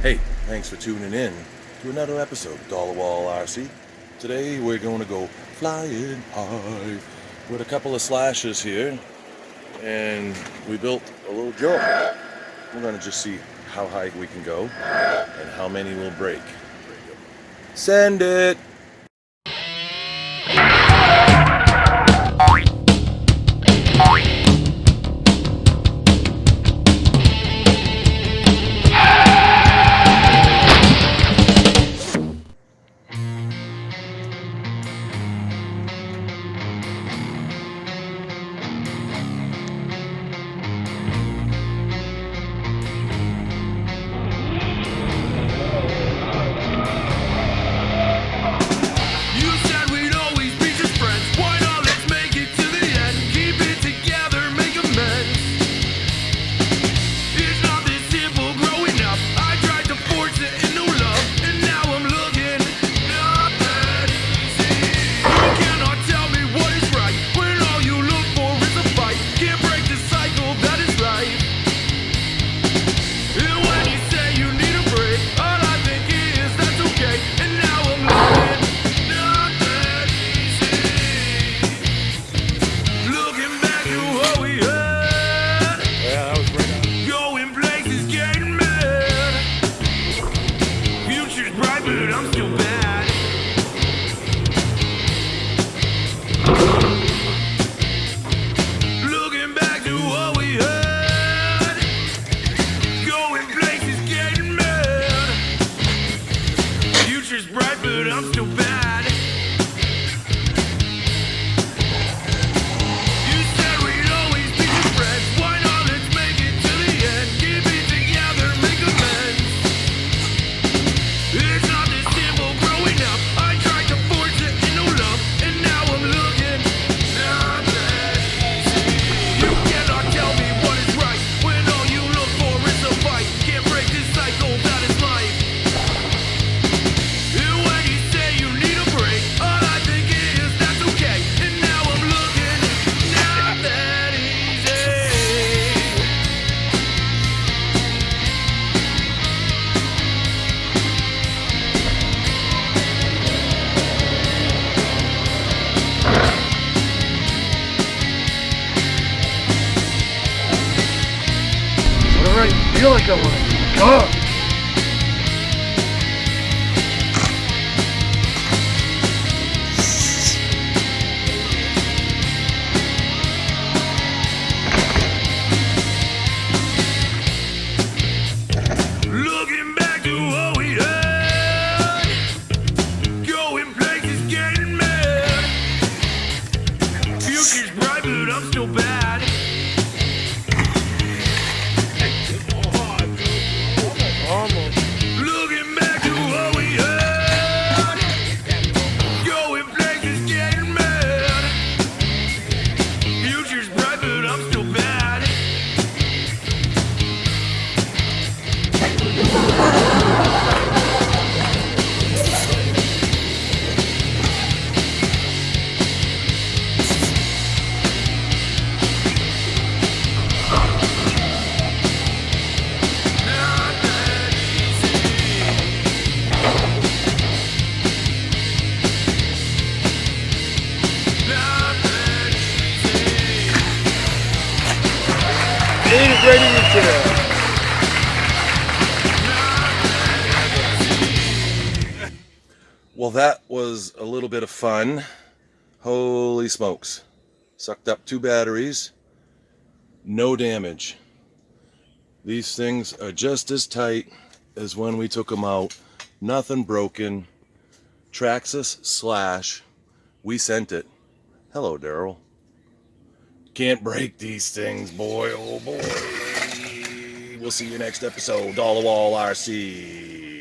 Hey, thanks for tuning in to another episode of Dollawal RC. Today we're going to go flying high with a couple of slashes here, and we built a little jump. We're going to just see how high we can go and how many will break. Send it! I feel like I want to go. Looking back to what we had, going places, getting mad. Future's bright, but I'm still bad. Looking back to what we had, going places, getting mad. Future's bright, but I'm still bad. It is ready to kill. Well, that was a little bit of fun. Holy smokes. Sucked up 2 batteries. No damage. These things are just as tight as when we took them out. Nothing broken. Traxxas Slash. We sent it. Hello, Daryl. Can't break these things, boy. Oh, boy. We'll see you next episode. Dollawal RC.